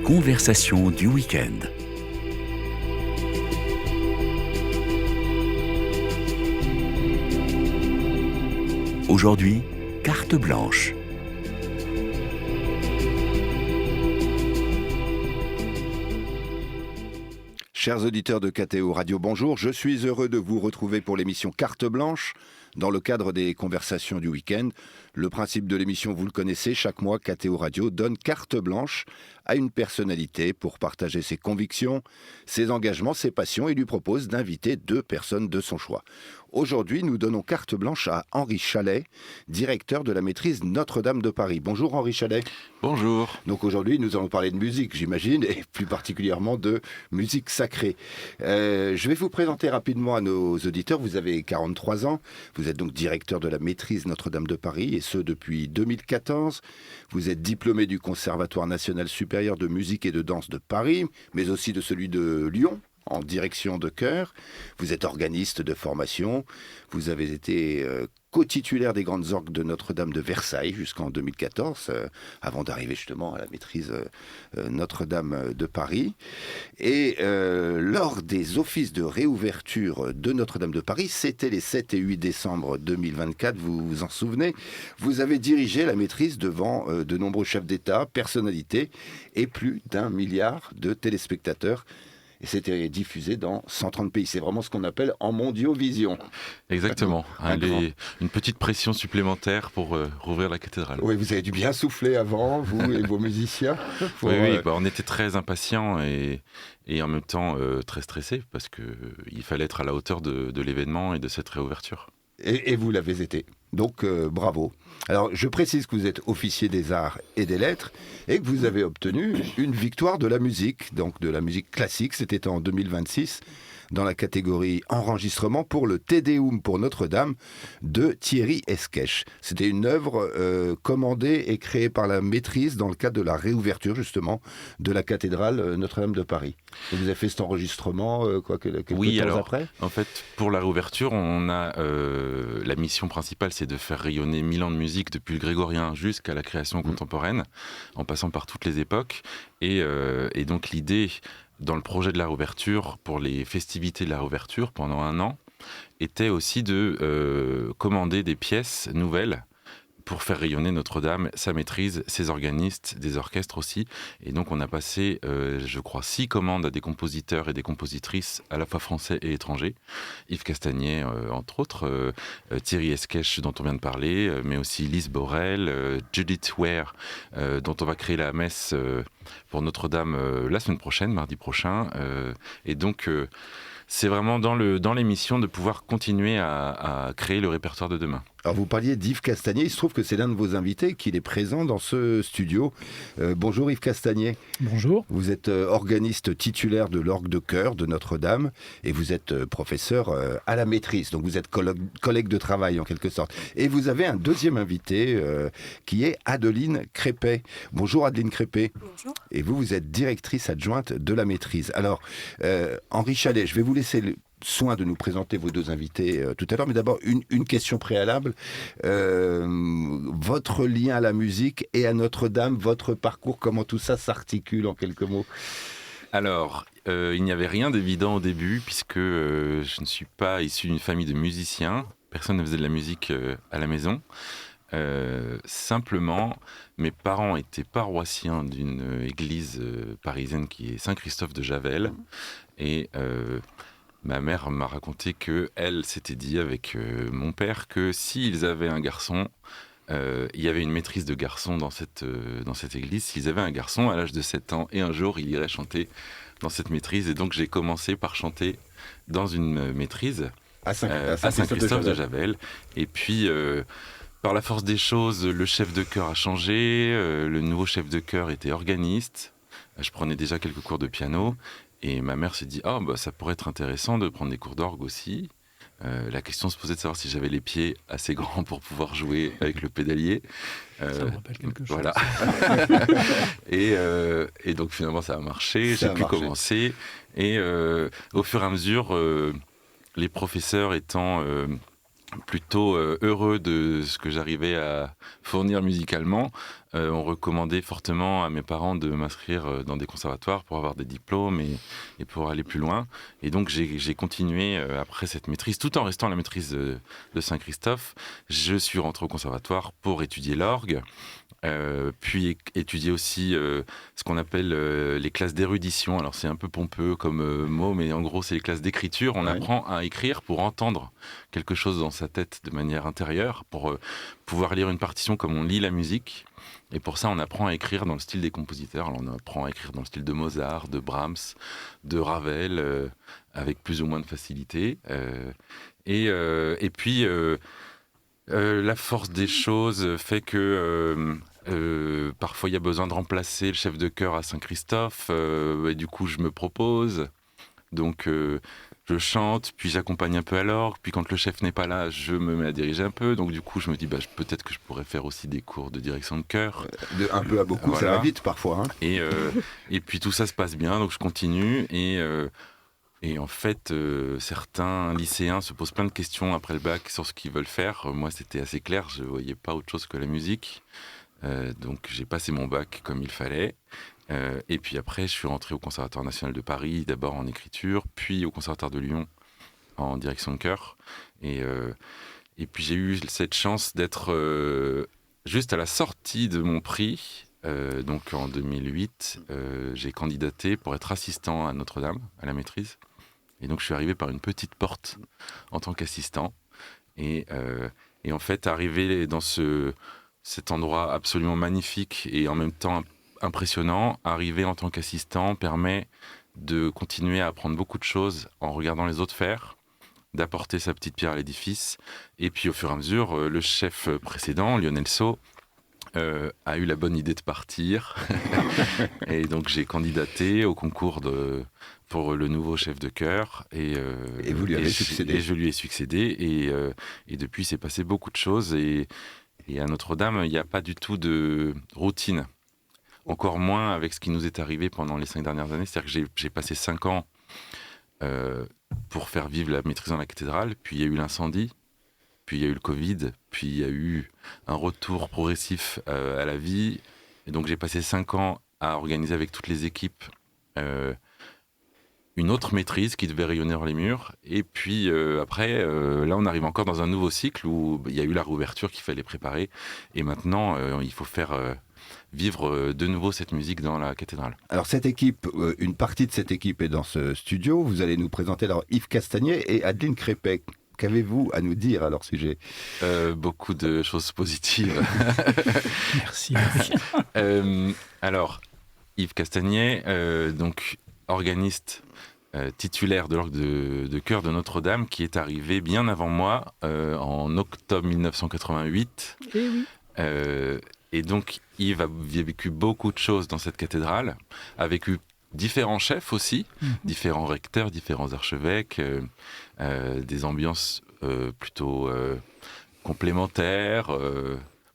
conversations du week-end. Aujourd'hui, carte blanche. Chers auditeurs de KTO Radio, bonjour. Je suis heureux de vous retrouver pour l'émission Carte Blanche dans le cadre des conversations du week-end. Le principe de l'émission, vous le connaissez, chaque mois, KTO Radio donne carte blanche à une personnalité pour partager ses convictions, ses engagements, ses passions et lui propose d'inviter 2 personnes de son choix. Aujourd'hui, nous donnons carte blanche à Henri Chalais, directeur de la maîtrise Notre-Dame de Paris. Bonjour Henri Chalais. Bonjour. Donc aujourd'hui, nous allons parler de musique, j'imagine, et plus particulièrement de musique sacrée. Je vais vous présenter rapidement à nos auditeurs. Vous avez 43 ans, vous êtes donc directeur de la maîtrise Notre-Dame de Paris, et ce depuis 2014. Vous êtes diplômé du Conservatoire national supérieur de musique et de danse de Paris, mais aussi de celui de Lyon, en direction de chœur. Vous êtes organiste de formation. Vous avez été co-titulaire des grandes orgues de Notre-Dame de Versailles jusqu'en 2014, avant d'arriver justement à la maîtrise Notre-Dame de Paris. Et lors des offices de réouverture de Notre-Dame de Paris, c'était les 7 et 8 décembre 2024, vous vous en souvenez, vous avez dirigé la maîtrise devant de nombreux chefs d'État, personnalités et plus d'1 milliard de téléspectateurs. Et c'était diffusé dans 130 pays. C'est vraiment ce qu'on appelle en mondiovision. Exactement. Une petite pression supplémentaire pour rouvrir la cathédrale. Oui, vous avez dû bien souffler avant, vous et vos musiciens. Oui, on était très impatients et en même temps très stressés parce qu'il fallait être à la hauteur de l'événement et de cette réouverture. Et vous l'avez été. Donc, bravo. Alors, je précise que vous êtes officier des arts et des lettres et que vous avez obtenu une victoire de la musique, donc de la musique classique. C'était en 2026, dans la catégorie enregistrement pour le Te Deum pour Notre-Dame de Thierry Esquèche. C'était une œuvre commandée et créée par la maîtrise dans le cadre de la réouverture, justement, de la cathédrale Notre-Dame de Paris. Et vous avez fait cet enregistrement quelques temps après ? En fait, pour la réouverture, on a la mission principale, c'est de faire rayonner 1000 ans de musique depuis le grégorien jusqu'à la création contemporaine, en passant par toutes les époques. Et donc l'idée, dans le projet de la réouverture, pour les festivités de la réouverture, pendant 1 an, était aussi de commander des pièces nouvelles pour faire rayonner Notre-Dame, sa maîtrise, ses organistes, des orchestres aussi. Et donc on a passé, je crois, 6 commandes à des compositeurs et des compositrices, à la fois français et étrangers. Yves Castagnier, entre autres, Thierry Esquèche, dont on vient de parler, mais aussi Lise Borel, Judith Ware, dont on va créer la messe pour Notre-Dame la semaine prochaine, mardi prochain. Et donc c'est vraiment dans l'émission de pouvoir continuer à créer le répertoire de demain. Alors vous parliez d'Yves Castagnier, il se trouve que c'est l'un de vos invités qu'il est présent dans ce studio. Bonjour Yves Castagnier. Bonjour. Vous êtes organiste titulaire de l'orgue de chœur de Notre-Dame et vous êtes professeur à la maîtrise, donc vous êtes collègue de travail en quelque sorte. Et vous avez un deuxième invité qui est Adeline Crépet. Bonjour Adeline Crépet. Bonjour. Et vous êtes directrice adjointe de la maîtrise. Alors Henri Chalais, je vais vous laisser soin de nous présenter vos 2 invités tout à l'heure, mais d'abord une question préalable. Votre lien à la musique et à Notre-Dame, votre parcours, comment tout ça s'articule en quelques mots ? Alors, il n'y avait rien d'évident au début, puisque je ne suis pas issu d'une famille de musiciens. Personne ne faisait de la musique à la maison. Simplement, mes parents étaient paroissiens d'une église parisienne qui est Saint-Christophe de Javel. Et ma mère m'a raconté qu'elle s'était dit avec mon père que s'ils avaient un garçon, il y avait une maîtrise de garçon dans cette église. S'ils avaient un garçon à l'âge de 7 ans, et un jour il irait chanter dans cette maîtrise. Et donc j'ai commencé par chanter dans une maîtrise à Saint-Christophe de Javel. Et puis par la force des choses, le chef de chœur a changé. Le nouveau chef de chœur était organiste. Je prenais déjà quelques cours de piano. Et ma mère s'est dit, ça pourrait être intéressant de prendre des cours d'orgue aussi. La question se posait de savoir si j'avais les pieds assez grands pour pouvoir jouer avec le pédalier. Ça me rappelle quelque chose. Voilà. et donc finalement ça a marché, j'ai pu commencer. Et au fur et à mesure, les professeurs étant plutôt heureux de ce que j'arrivais à fournir musicalement, ont recommandé fortement à mes parents de m'inscrire dans des conservatoires pour avoir des diplômes et pour aller plus loin. Et donc j'ai continué après cette maîtrise, tout en restant à la maîtrise de Saint-Christophe. Je suis rentré au conservatoire pour étudier l'orgue. Puis étudier aussi ce qu'on appelle les classes d'érudition. Alors c'est un peu pompeux comme mot, mais en gros c'est les classes d'écriture. On apprend à écrire pour entendre quelque chose dans sa tête de manière intérieure, pour pouvoir lire une partition comme on lit la musique. Et pour ça on apprend à écrire dans le style des compositeurs. Alors, on apprend à écrire dans le style de Mozart, de Brahms, de Ravel, avec plus ou moins de facilité. Et puis la force des choses fait que parfois il y a besoin de remplacer le chef de chœur à Saint-Christophe, et du coup je me propose, donc je chante, puis j'accompagne un peu à l'orgue, puis quand le chef n'est pas là, je me mets à diriger un peu, donc du coup je me dis peut-être que je pourrais faire aussi des cours de direction de chœur. De un peu à beaucoup, voilà. Ça va vite parfois. Hein. Et puis tout ça se passe bien, donc je continue, et en fait, certains lycéens se posent plein de questions après le bac sur ce qu'ils veulent faire. Moi c'était assez clair, je ne voyais pas autre chose que la musique. Donc j'ai passé mon bac comme il fallait, et puis après je suis rentré au Conservatoire national de Paris, d'abord en écriture, puis au Conservatoire de Lyon en direction de chœur, et puis j'ai eu cette chance d'être juste à la sortie de mon prix, donc en 2008, j'ai candidaté pour être assistant à Notre-Dame, à la maîtrise, et donc je suis arrivé par une petite porte en tant qu'assistant, et en fait arrivé dans cet endroit absolument magnifique et en même temps impressionnant, arriver en tant qu'assistant permet de continuer à apprendre beaucoup de choses en regardant les autres faire, d'apporter sa petite pierre à l'édifice. Et puis au fur et à mesure, le chef précédent, Lionel Sceaux, a eu la bonne idée de partir. Et donc j'ai candidaté au concours pour le nouveau chef de chœur. Et vous lui avez succédé. Et je lui ai succédé. Et depuis, s'est passé beaucoup de choses. Et à Notre-Dame, il n'y a pas du tout de routine. Encore moins avec ce qui nous est arrivé pendant les 5 dernières années. C'est-à-dire que j'ai passé 5 ans pour faire vivre la maîtrise dans la cathédrale. Puis il y a eu l'incendie. Puis il y a eu le Covid. Puis il y a eu un retour progressif à la vie. Et donc j'ai passé 5 ans à organiser avec toutes les équipes une autre maîtrise qui devait rayonner dans les murs. Et puis après, là, on arrive encore dans un nouveau cycle où il y a eu la réouverture qu'il fallait préparer. Et maintenant, il faut faire vivre de nouveau cette musique dans la cathédrale. Alors cette équipe, une partie de cette équipe est dans ce studio. Vous allez nous présenter alors Yves Castagnier et Adeline Crépet. Qu'avez-vous à nous dire à leur sujet ? Beaucoup de choses positives. Merci. Alors, Yves Castagnier, donc organiste titulaire de l'orgue de chœur de Notre-Dame, qui est arrivé bien avant moi, en octobre 1988. Eh oui. Et donc, Yves a vécu beaucoup de choses dans cette cathédrale, a vécu différents chefs aussi, différents recteurs, différents archevêques, des ambiances plutôt complémentaires,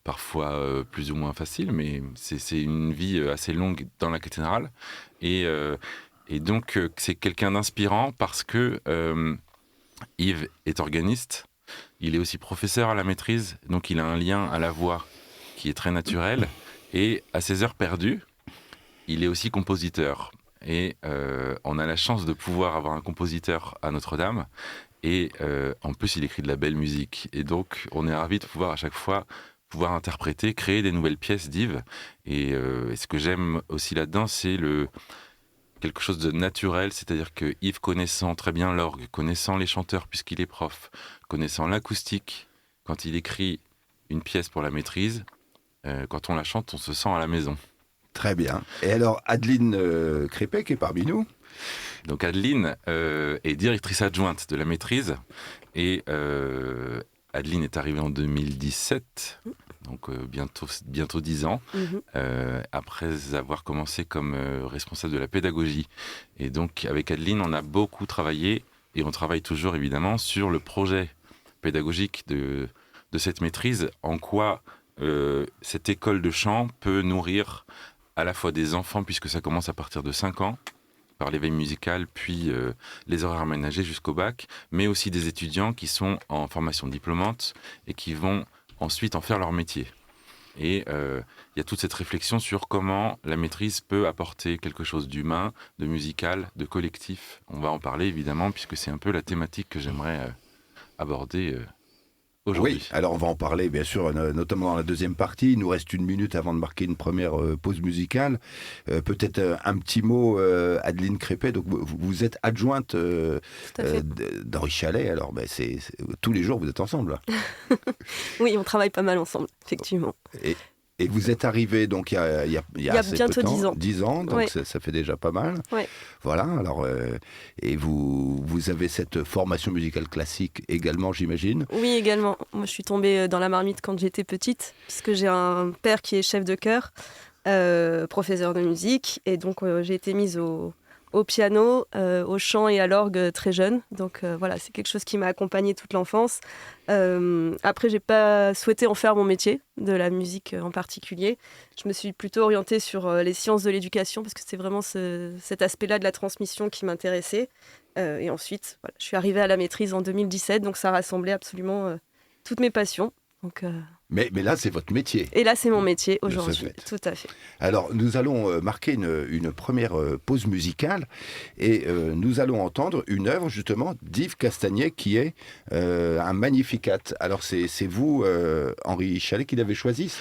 parfois plus ou moins faciles, mais c'est une vie assez longue dans la cathédrale. Et donc, c'est quelqu'un d'inspirant parce que Yves est organiste, il est aussi professeur à la maîtrise, donc il a un lien à la voix qui est très naturel, et à ses heures perdues, il est aussi compositeur. Et on a la chance de pouvoir avoir un compositeur à Notre-Dame, et en plus il écrit de la belle musique. Et donc on est ravis de pouvoir à chaque fois pouvoir interpréter, créer des nouvelles pièces d'Yves. Et ce que j'aime aussi là-dedans, c'est quelque chose de naturel, c'est-à-dire que Yves, connaissant très bien l'orgue, connaissant les chanteurs puisqu'il est prof, connaissant l'acoustique, quand il écrit une pièce pour la maîtrise, quand on la chante, on se sent à la maison. Très bien. Et alors, Adeline Crépet, qui est parmi nous. Donc Adeline est directrice adjointe de la maîtrise. Et Adeline est arrivée en 2017, donc bientôt 10 ans, après avoir commencé comme responsable de la pédagogie. Et donc, avec Adeline, on a beaucoup travaillé, et on travaille toujours évidemment, sur le projet pédagogique de cette maîtrise, en quoi cette école de chant peut nourrir à la fois des enfants, puisque ça commence à partir de 5 ans, par l'éveil musical, puis les horaires aménagés jusqu'au bac, mais aussi des étudiants qui sont en formation diplômante et qui vont ensuite en faire leur métier. Et il y a toute cette réflexion sur comment la maîtrise peut apporter quelque chose d'humain, de musical, de collectif. On va en parler évidemment, puisque c'est un peu la thématique que j'aimerais aborder aujourd'hui. Oui, alors on va en parler bien sûr, notamment dans la deuxième partie. Il nous reste 1 minute avant de marquer une première pause musicale. Peut-être un petit mot, Adeline Crépet. Donc vous êtes adjointe d'Henri Chalet. Alors tous les jours vous êtes ensemble. Là. Oui, on travaille pas mal ensemble, effectivement. Et vous êtes arrivé donc il y a assez bientôt peu de temps, 10 ans. 10 ans, donc ouais. ça fait déjà pas mal. Ouais. Voilà, alors, et vous avez cette formation musicale classique également, j'imagine? Oui, également. Moi, je suis tombée dans la marmite quand j'étais petite, puisque j'ai un père qui est chef de chœur, professeur de musique, et donc j'ai été mise au piano, au chant et à l'orgue très jeune. Donc voilà, c'est quelque chose qui m'a accompagnée toute l'enfance. Après, j'ai pas souhaité en faire mon métier, de la musique en particulier. Je me suis plutôt orientée sur les sciences de l'éducation, parce que c'est vraiment cet aspect-là de la transmission qui m'intéressait. Et ensuite, voilà, je suis arrivée à la maîtrise en 2017, donc ça rassemblait absolument toutes mes passions. Donc, Mais là, c'est votre métier. Et là, c'est mon métier aujourd'hui, tout à fait. Alors, nous allons marquer une première pause musicale et nous allons entendre une œuvre justement d'Yves Castagnet qui est un Magnificat. Alors, c'est vous, Henri Chalet, qui l'avez choisi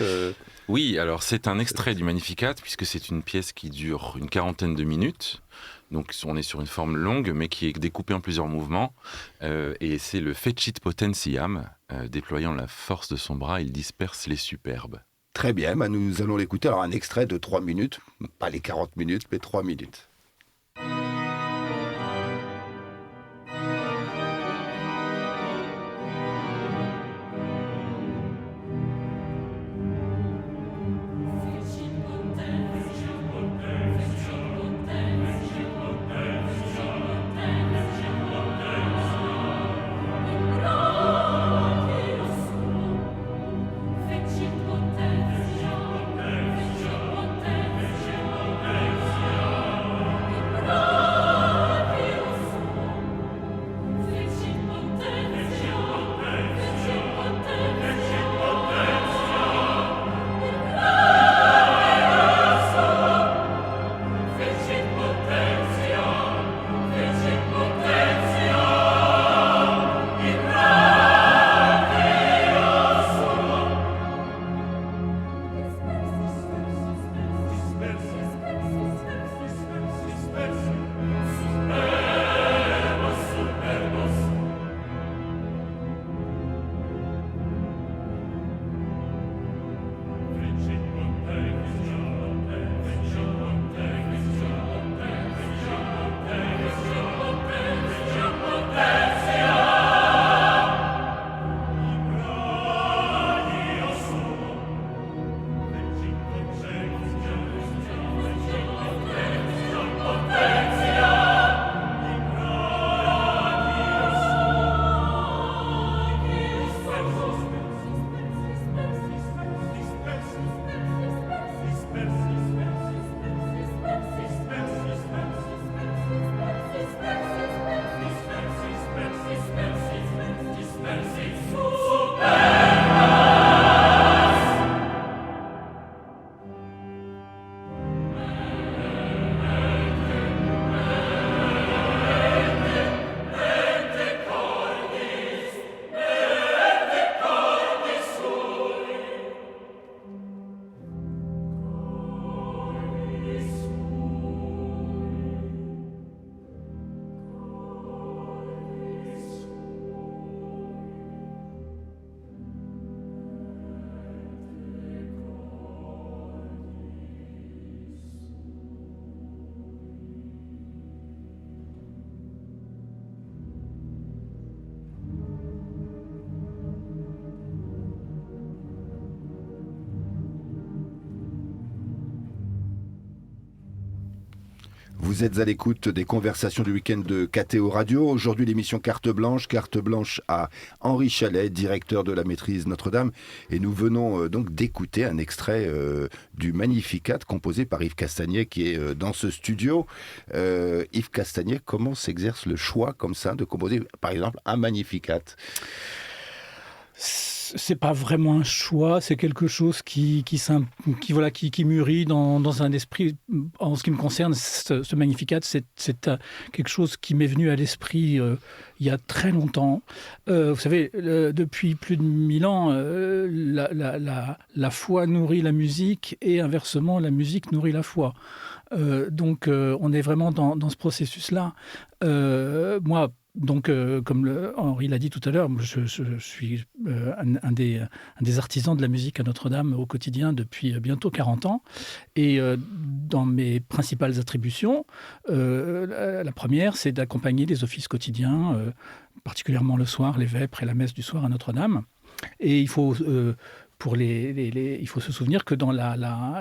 Oui, alors c'est un extrait du Magnificat puisque c'est une pièce qui dure une 40aine de minutes. Donc on est sur une forme longue mais qui est découpée en plusieurs mouvements et c'est le Fecit Potentiam, déployant la force de son bras, il disperse les superbes. Très bien, nous allons l'écouter. Alors un extrait de 3 minutes, pas les 40 minutes mais 3 minutes. Vous êtes à l'écoute des conversations du week-end de KTO Radio. Aujourd'hui, l'émission Carte Blanche à Henri Chalet, directeur de la maîtrise Notre-Dame. Et nous venons donc d'écouter un extrait du Magnificat composé par Yves Castagnet qui est dans ce studio. Yves Castagnet, comment s'exerce le choix comme ça de composer, par exemple, un Magnificat ? c'est pas vraiment un choix, c'est quelque chose qui mûrit dans un esprit. En ce qui me concerne, ce Magnificat, c'est quelque chose qui m'est venu à l'esprit il y a très longtemps. Vous savez, depuis plus de 1000 ans, la foi nourrit la musique et inversement, la musique nourrit la foi. Donc, on est vraiment dans ce processus-là. Moi, donc, comme Henri l'a dit tout à l'heure, je suis un des artisans de la musique à Notre-Dame au quotidien depuis bientôt 40 ans. Et dans mes principales attributions, la première, c'est d'accompagner les offices quotidiens, particulièrement le soir, les vêpres et la messe du soir à Notre-Dame. Et il faut... il faut se souvenir que dans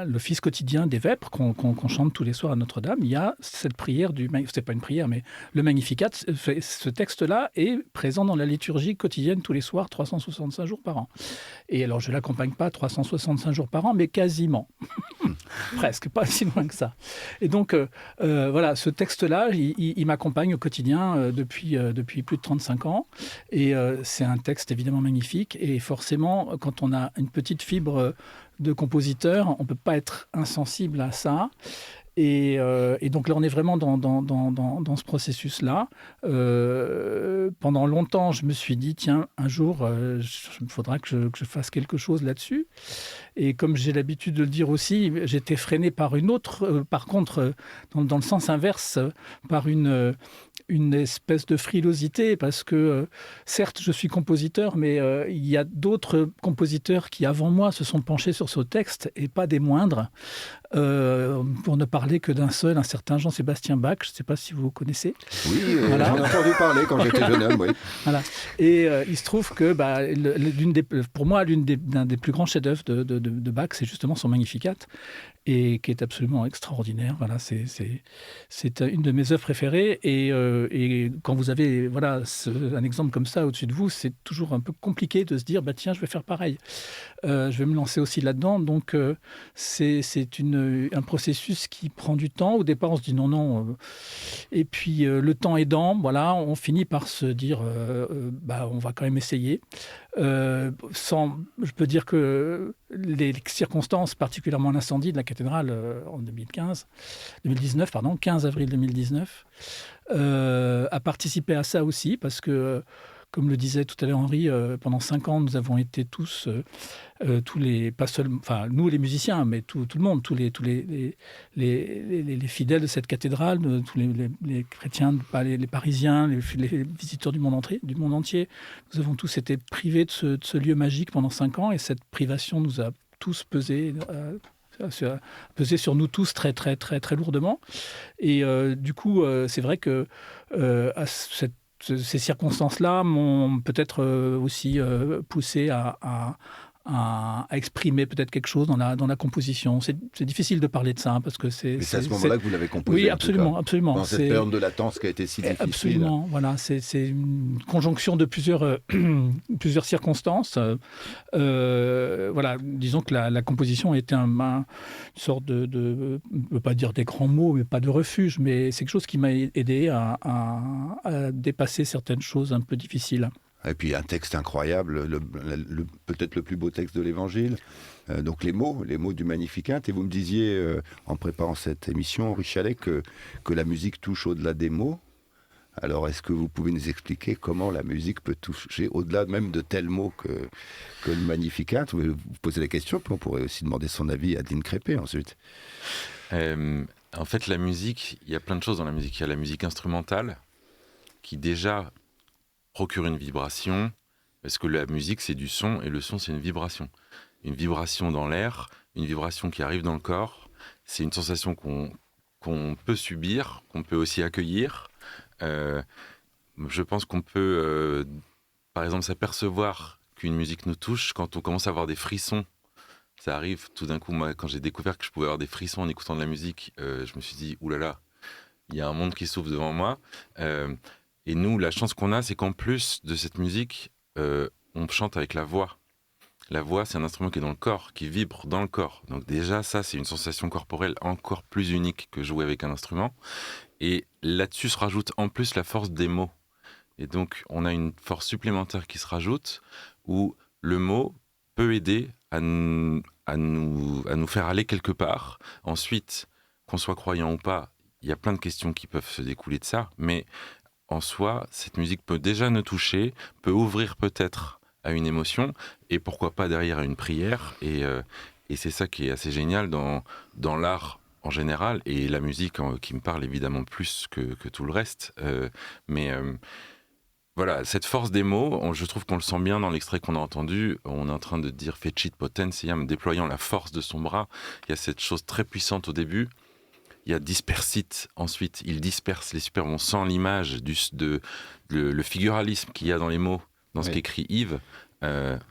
l'office quotidien des vêpres qu'on chante tous les soirs à Notre-Dame, il y a cette prière c'est pas une prière, mais le Magnificat. Ce texte-là est présent dans la liturgie quotidienne tous les soirs, 365 jours par an. Et alors, je l'accompagne pas 365 jours par an, mais quasiment. Presque, pas si loin que ça. Et donc, voilà, ce texte-là, il m'accompagne au quotidien depuis plus de 35 ans. Et c'est un texte évidemment magnifique. Et forcément, quand on a une petite fibre de compositeur, on ne peut pas être insensible à ça. Et donc là, on est vraiment dans ce processus-là. Pendant longtemps, je me suis dit, tiens, un jour, il faudra que je fasse quelque chose là-dessus. Et comme j'ai l'habitude de le dire aussi, j'étais freiné par une autre, par contre, dans le sens inverse, par une espèce de frilosité, parce que certes, je suis compositeur, mais il y a d'autres compositeurs qui, avant moi, se sont penchés sur ce texte, et pas des moindres. Pour ne parler que d'un seul, un certain Jean-Sébastien Bach, je ne sais pas si vous connaissez. Oui, voilà. j'en ai entendu parler quand j'étais jeune homme, oui. Voilà. Et il se trouve que, pour moi, l'un des plus grands chefs-d'œuvre de Bach, c'est justement son Magnificat, et qui est absolument extraordinaire. Voilà, c'est une de mes œuvres préférées. Et quand vous avez un exemple comme ça au-dessus de vous, c'est toujours un peu compliqué de se dire, tiens, je vais faire pareil. Je vais me lancer aussi là-dedans. Donc, c'est un processus qui prend du temps. Au départ, on se dit non. Et puis, le temps aidant, voilà, on finit par se dire, on va quand même essayer. Je peux dire que les circonstances, particulièrement l'incendie de la cathédrale en 15 avril 2019, a participé à ça aussi, parce que, comme le disait tout à l'heure Henri, pendant 5 ans, nous avons été tous pas seulement, nous les musiciens, mais tout le monde, tous les fidèles de cette cathédrale, tous les chrétiens, les Parisiens, les visiteurs du monde entier, nous avons tous été privés de ce lieu magique pendant 5 ans, et cette privation nous a tous pesé sur nous tous très, très, très, très lourdement. Et du coup, c'est vrai que ces circonstances-là m'ont peut-être aussi poussé à exprimer peut-être quelque chose dans la composition. C'est difficile de parler de ça, parce que c'est... Mais c'est à ce moment-là que vous l'avez composé. Oui, absolument. Dans cette période de latence qui a été si difficile. Absolument, voilà. C'est une conjonction de plusieurs circonstances. Voilà, disons que la composition a été une sorte de... je ne veux pas dire des grands mots, mais pas de refuge, mais c'est quelque chose qui m'a aidé à dépasser certaines choses un peu difficiles. Et puis un texte incroyable, peut-être le plus beau texte de l'Évangile. Donc les mots du Magnificat. Et vous me disiez, en préparant cette émission, Henri Chalet, que la musique touche au-delà des mots. Alors est-ce que vous pouvez nous expliquer comment la musique peut toucher au-delà même de tels mots que le Magnificat? Vous posez la question, puis on pourrait aussi demander son avis à Adeline Crépé ensuite. En fait, la musique, il y a plein de choses dans la musique. Il y a la musique instrumentale, qui déjà procure une vibration, parce que la musique c'est du son, et le son c'est une vibration dans l'air, une vibration qui arrive dans le corps. C'est une sensation qu'on peut subir, qu'on peut aussi accueillir. Je pense qu'on peut par exemple s'apercevoir qu'une musique nous touche quand on commence à avoir des frissons. Ça arrive tout d'un coup. Moi, quand j'ai découvert que je pouvais avoir des frissons en écoutant de la musique, je me suis dit oulala, il y a un monde qui s'ouvre devant moi. Et nous, la chance qu'on a, c'est qu'en plus de cette musique, on chante avec la voix. La voix, c'est un instrument qui est dans le corps, qui vibre dans le corps. Donc déjà, ça, c'est une sensation corporelle encore plus unique que jouer avec un instrument. Et là-dessus se rajoute en plus la force des mots. Et donc, on a une force supplémentaire qui se rajoute, où le mot peut aider à nous faire aller quelque part. Ensuite, qu'on soit croyant ou pas, il y a plein de questions qui peuvent se découler de ça, mais en soi, cette musique peut déjà nous toucher, peut ouvrir peut-être à une émotion, et pourquoi pas derrière à une prière, et c'est ça qui est assez génial dans l'art en général, et la musique qui me parle évidemment plus que tout le reste, mais voilà, cette force des mots, je trouve qu'on le sent bien dans l'extrait qu'on a entendu. On est en train de dire Fecit potentiam, déployant la force de son bras. Il y a cette chose très puissante au début. Il y a dispersit, ensuite il disperse les superbes. On sent l'image, le figuralisme qu'il y a dans les mots, dans ce qu'écrit Yves, où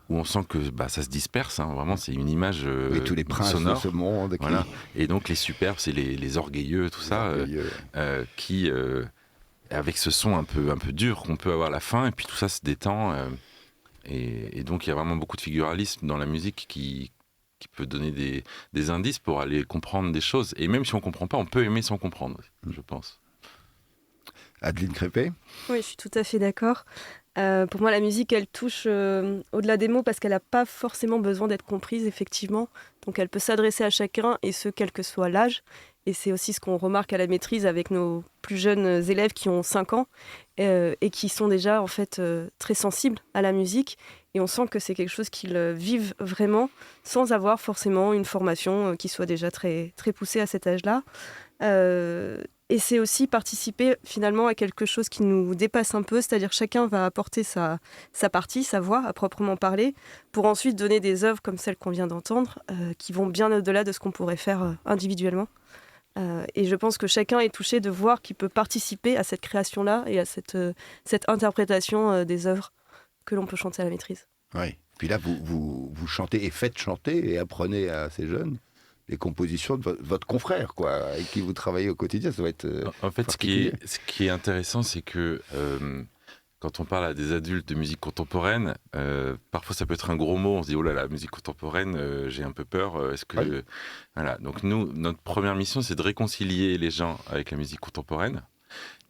on sent que ça se disperse. Hein, vraiment, c'est une image tous les princes sonore. de ce monde. Voilà. Et donc les superbes, c'est les orgueilleux, tout ça, qui... avec ce son un peu dur qu'on peut avoir à la fin, et puis tout ça se détend. Et donc il y a vraiment beaucoup de figuralisme dans la musique qui peut donner des indices pour aller comprendre des choses. Et même si on ne comprend pas, on peut aimer sans comprendre, je pense. Adeline Crépé ? Oui, je suis tout à fait d'accord. Pour moi, la musique, elle touche au-delà des mots parce qu'elle n'a pas forcément besoin d'être comprise, effectivement. Donc elle peut s'adresser à chacun, et ce, quel que soit l'âge. Et c'est aussi ce qu'on remarque à la maîtrise avec nos plus jeunes élèves qui ont 5 ans et qui sont déjà en fait très sensibles à la musique. Et on sent que c'est quelque chose qu'ils vivent vraiment sans avoir forcément une formation qui soit déjà très, très poussée à cet âge-là. Et c'est aussi participer finalement à quelque chose qui nous dépasse un peu, c'est-à-dire chacun va apporter sa partie, sa voix à proprement parler, pour ensuite donner des œuvres comme celles qu'on vient d'entendre, qui vont bien au-delà de ce qu'on pourrait faire individuellement. Et je pense que chacun est touché de voir qu'il peut participer à cette création-là et à cette interprétation des œuvres que l'on peut chanter à la maîtrise. Oui. Puis là, vous chantez et faites chanter et apprenez à ces jeunes les compositions de votre confrère, quoi, avec qui vous travaillez au quotidien. Ça va être en fait, ce qui est intéressant, c'est que quand on parle à des adultes de musique contemporaine, parfois ça peut être un gros mot. On se dit, oh là là, musique contemporaine, j'ai un peu peur. Est-ce que... Oui. Voilà. Donc nous, notre première mission, c'est de réconcilier les gens avec la musique contemporaine.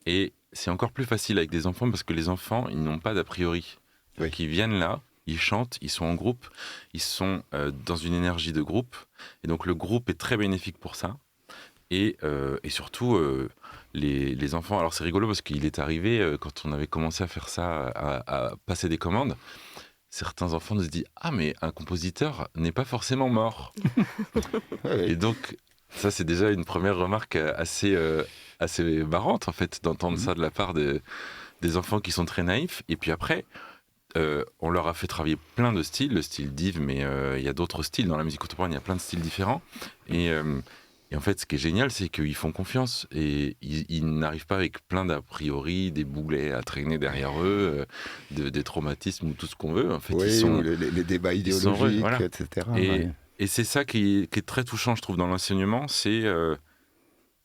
Et c'est encore plus facile avec des enfants parce que les enfants, ils n'ont pas d'a priori. Oui. Donc ils viennent là, ils chantent, ils sont en groupe, ils sont dans une énergie de groupe. Et donc le groupe est très bénéfique pour ça. Et surtout... Les enfants, alors c'est rigolo parce qu'il est arrivé, quand on avait commencé à faire ça, à passer des commandes, certains enfants nous disent « Ah, mais un compositeur n'est pas forcément mort !» Et donc, ça c'est déjà une première remarque assez marrante, en fait, d'entendre ça de la part des enfants qui sont très naïfs. Et puis après, on leur a fait travailler plein de styles, le style d'Yves, mais il y a d'autres styles. Dans la musique contemporaine, il y a plein de styles différents. Et en fait, ce qui est génial, c'est qu'ils font confiance et ils n'arrivent pas avec plein d'a priori, des boulets à traîner derrière eux, des traumatismes ou tout ce qu'on veut. En fait, oui, ils sont les débats idéologiques, voilà. etc. Et c'est ça qui est très touchant, je trouve, dans l'enseignement, c'est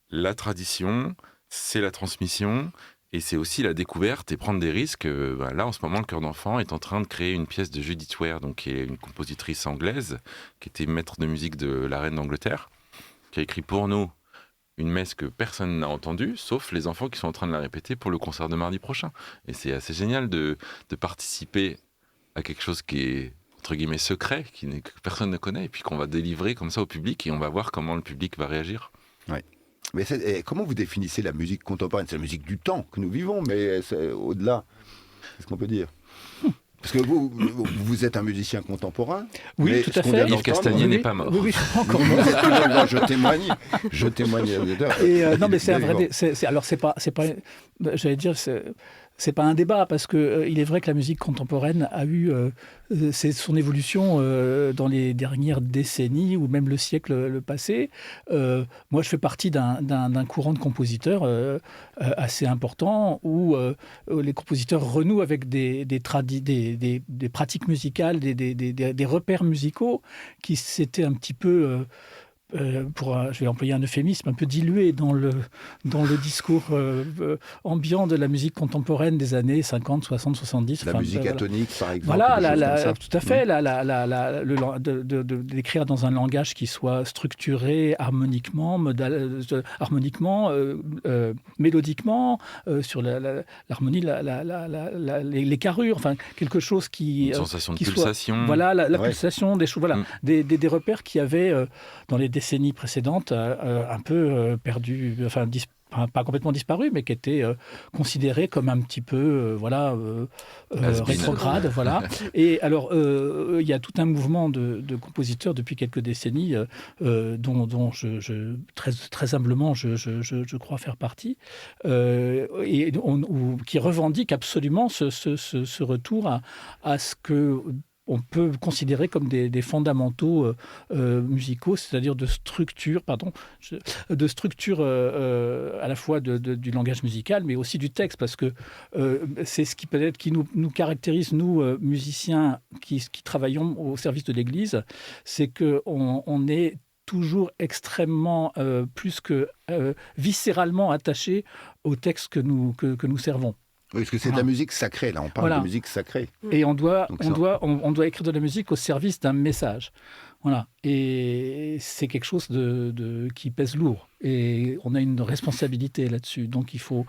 la tradition, c'est la transmission, et c'est aussi la découverte et prendre des risques. Là, en ce moment, le Chœur d'enfants est en train de créer une pièce de Judith Ware, donc, qui est une compositrice anglaise, qui était maître de musique de la reine d'Angleterre, qui a écrit pour nous une messe que personne n'a entendue, sauf les enfants qui sont en train de la répéter pour le concert de mardi prochain. Et c'est assez génial de participer à quelque chose qui est, entre guillemets, secret, que personne ne connaît, et puis qu'on va délivrer comme ça au public, et on va voir comment le public va réagir. Ouais. Mais comment vous définissez la musique contemporaine ? C'est la musique du temps que nous vivons, mais au-delà, qu'est-ce qu'on peut dire ? Parce que vous êtes un musicien contemporain. Oui, tout à fait. Yves Castagnier n'est pas mort. Oui, je suis pas encore mort. Non, je témoigne. Et non, mais c'est un vrai. Alors, c'est pas. J'allais dire. C'est pas un débat, parce qu'il est vrai que la musique contemporaine a eu son évolution dans les dernières décennies ou même le siècle passé. Moi, je fais partie d'un courant de compositeurs assez important où les compositeurs renouent avec des pratiques musicales, des repères musicaux qui s'étaient un petit peu je vais employer un euphémisme, un peu dilué dans le discours ambiant de la musique contemporaine des années 50, 60, 70. La musique atonique, par exemple. Voilà, tout à fait. D'écrire dans un langage qui soit structuré harmoniquement, mélodiquement, sur l'harmonie, les carrures, enfin quelque chose qui... Une sensation de pulsation. Voilà, la pulsation, des choses, voilà, des repères qui avaient, dans les décennies précédentes, un peu perdu, enfin, pas complètement disparu, mais qui était considéré comme un petit peu rétrograde. Voilà. Et alors, il y a tout un mouvement de compositeurs depuis quelques décennies dont très humblement, je crois faire partie, qui revendiquent absolument ce retour à ce que on peut considérer comme des fondamentaux musicaux, c'est-à-dire de structure à la fois du langage musical, mais aussi du texte, parce que c'est ce qui peut-être qui nous caractérise, nous, musiciens qui travaillons au service de l'Église, c'est qu'on est toujours extrêmement, plus que viscéralement attaché au texte que nous servons. Oui, parce que c'est de la musique sacrée, là, on parle de musique sacrée. Et on doit écrire de la musique au service d'un message. Voilà. Et c'est quelque chose qui pèse lourd. Et on a une responsabilité là-dessus. Donc il faut...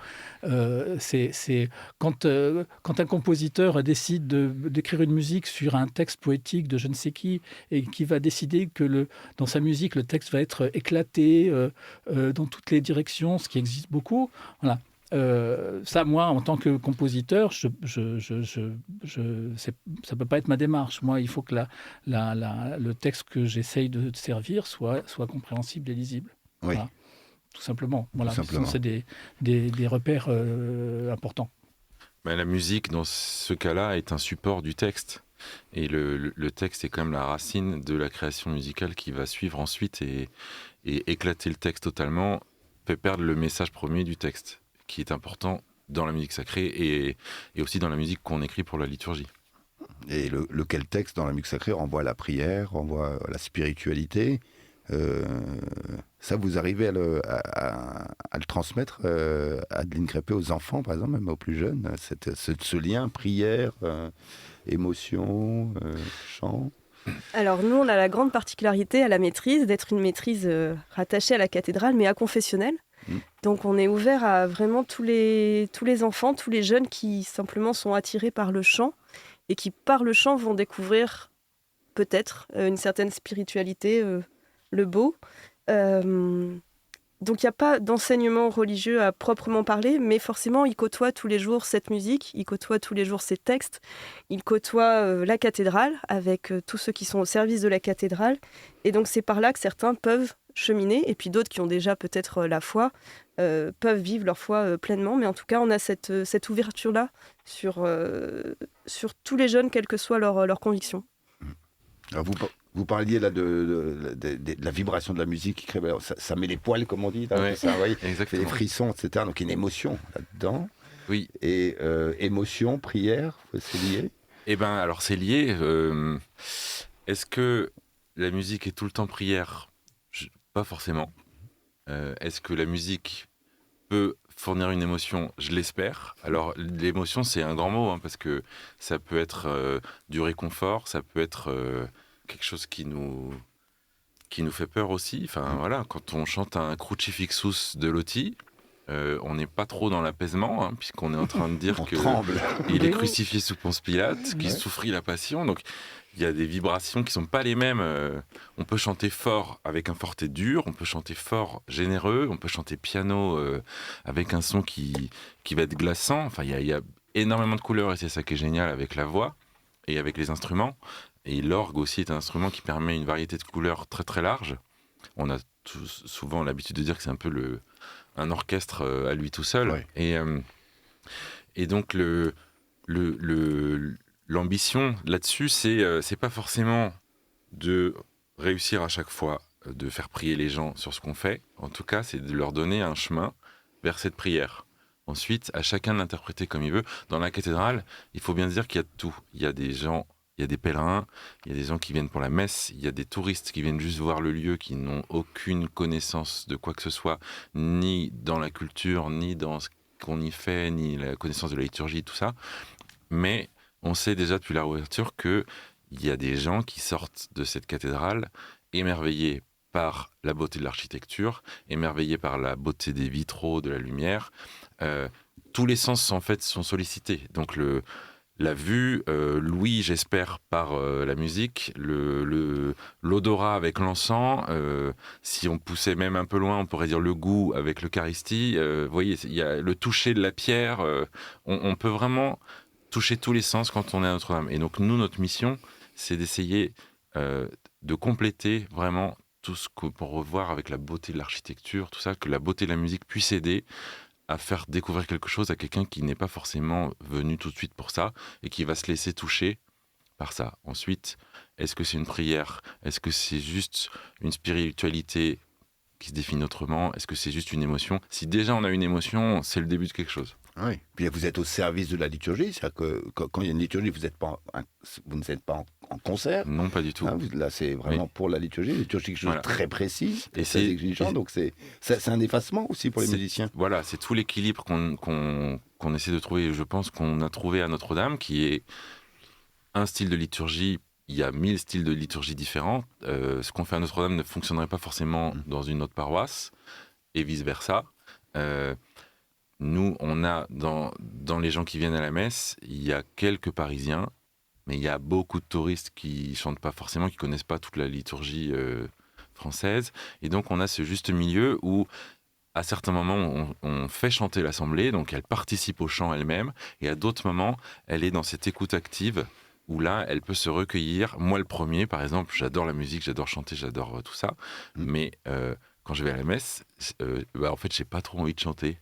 quand un compositeur décide d'écrire une musique sur un texte poétique de je ne sais qui, et qui va décider que dans sa musique, le texte va être éclaté dans toutes les directions, ce qui existe beaucoup, voilà. Ça, moi, en tant que compositeur, ça peut pas être ma démarche. Moi, il faut que le texte que j'essaye de servir soit compréhensible et lisible. Oui. Voilà. Tout simplement. Voilà. Tout simplement. Sinon, c'est des repères importants. Mais la musique, dans ce cas-là, est un support du texte. Et le texte est quand même la racine de la création musicale qui va suivre ensuite et éclater le texte totalement, fait perdre le message premier du texte, qui est important dans la musique sacrée et aussi dans la musique qu'on écrit pour la liturgie. Et lequel texte dans la musique sacrée renvoie à la prière, renvoie à la spiritualité. Ça, vous arrivez à le transmettre, Adeline Crépé, aux enfants, par exemple, même aux plus jeunes, ce lien prière, émotion, chant. Alors nous, on a la grande particularité à la maîtrise d'être une maîtrise rattachée à la cathédrale, mais aconfessionnelle. Donc on est ouvert à vraiment tous les enfants, tous les jeunes qui simplement sont attirés par le chant et qui par le chant vont découvrir peut-être une certaine spiritualité, le beau. Donc il n'y a pas d'enseignement religieux à proprement parler, mais forcément ils côtoient tous les jours cette musique, ils côtoient tous les jours ces textes, ils côtoient la cathédrale avec tous ceux qui sont au service de la cathédrale. Et donc c'est par là que certains peuvent cheminer, et puis d'autres qui ont déjà peut-être la foi peuvent vivre leur foi pleinement. Mais en tout cas, on a cette ouverture-là sur tous les jeunes, quelle que soit leur conviction. Alors vous parliez là de la vibration de la musique qui crée, ça met les poils, comme on dit, là, ouais, ça, oui, exactement. Les frissons, etc. Donc il y a une émotion là-dedans. Oui. Et émotion, prière, c'est lié. Eh bien, alors c'est lié. Est-ce que la musique est tout le temps prière ? Pas forcément. Est-ce que la musique peut fournir une émotion ? Je l'espère. Alors, l'émotion, c'est un grand mot, hein, parce que ça peut être du réconfort, ça peut être quelque chose qui nous fait peur aussi. Enfin, voilà, quand on chante un Crucifixus de Loti, on n'est pas trop dans l'apaisement, hein, puisqu'on est en train de dire qu'il est crucifié sous Ponce Pilate, qu'il souffrit la passion. Donc, il y a des vibrations qui ne sont pas les mêmes. On peut chanter fort avec un forté dur, on peut chanter fort généreux, on peut chanter piano avec un son qui va être glaçant. Enfin, il y a énormément de couleurs et c'est ça qui est génial avec la voix et avec les instruments. Et l'orgue aussi est un instrument qui permet une variété de couleurs très très large. On a souvent l'habitude de dire que c'est un peu un orchestre à lui tout seul. Ouais. Et donc l'ambition là-dessus, c'est pas forcément de réussir à chaque fois, de faire prier les gens sur ce qu'on fait. En tout cas, c'est de leur donner un chemin vers cette prière. Ensuite, à chacun de l'interpréter comme il veut. Dans la cathédrale, il faut bien dire qu'il y a de tout. Il y a y a des pèlerins, il y a des gens qui viennent pour la messe, il y a des touristes qui viennent juste voir le lieu, qui n'ont aucune connaissance de quoi que ce soit, ni dans la culture, ni dans ce qu'on y fait, ni la connaissance de la liturgie, tout ça. Mais on sait déjà depuis la réouverture qu'il y a des gens qui sortent de cette cathédrale émerveillés par la beauté de l'architecture, émerveillés par la beauté des vitraux, de la lumière. Tous les sens, en fait, sont sollicités. Donc, la vue, l'ouïe, j'espère, par la musique, l'odorat avec l'encens. Si on poussait même un peu loin, on pourrait dire le goût avec l'Eucharistie. Vous voyez, il y a le toucher de la pierre. On peut vraiment toucher tous les sens quand on est à Notre-Dame. Et donc, nous, notre mission, c'est d'essayer de compléter vraiment tout ce qu'on peut revoir avec la beauté de l'architecture, tout ça, que la beauté de la musique puisse aider à faire découvrir quelque chose à quelqu'un qui n'est pas forcément venu tout de suite pour ça et qui va se laisser toucher par ça. Ensuite, est-ce que c'est une prière? Est-ce que c'est juste une spiritualité qui se définit autrement? Est-ce que c'est juste une émotion? Si déjà on a une émotion, c'est le début de quelque chose. Oui. Puis vous êtes au service de la liturgie, c'est-à-dire que quand il y a une liturgie, vous ne êtes pas en concert. Non, pas du tout. Hein, là, c'est vraiment pour la liturgie. La liturgie, c'est quelque chose de très précis, et très exigeant. Donc, c'est un effacement aussi pour les musiciens. Voilà, c'est tout l'équilibre qu'on essaie de trouver. Je pense qu'on a trouvé à Notre-Dame, qui est un style de liturgie. Il y a 1000 styles de liturgie différents. Ce qu'on fait à Notre-Dame ne fonctionnerait pas forcément dans une autre paroisse, et vice-versa. Nous, on a dans les gens qui viennent à la messe, il y a quelques Parisiens, mais il y a beaucoup de touristes qui chantent pas forcément, qui connaissent pas toute la liturgie française. Et donc, on a ce juste milieu où, à certains moments, on fait chanter l'assemblée, donc elle participe au chant elle-même, et à d'autres moments, elle est dans cette écoute active, où là, elle peut se recueillir. Moi, le premier, par exemple, j'adore la musique, j'adore chanter, j'adore tout ça, mais quand je vais à la messe, en fait, j'ai pas trop envie de chanter.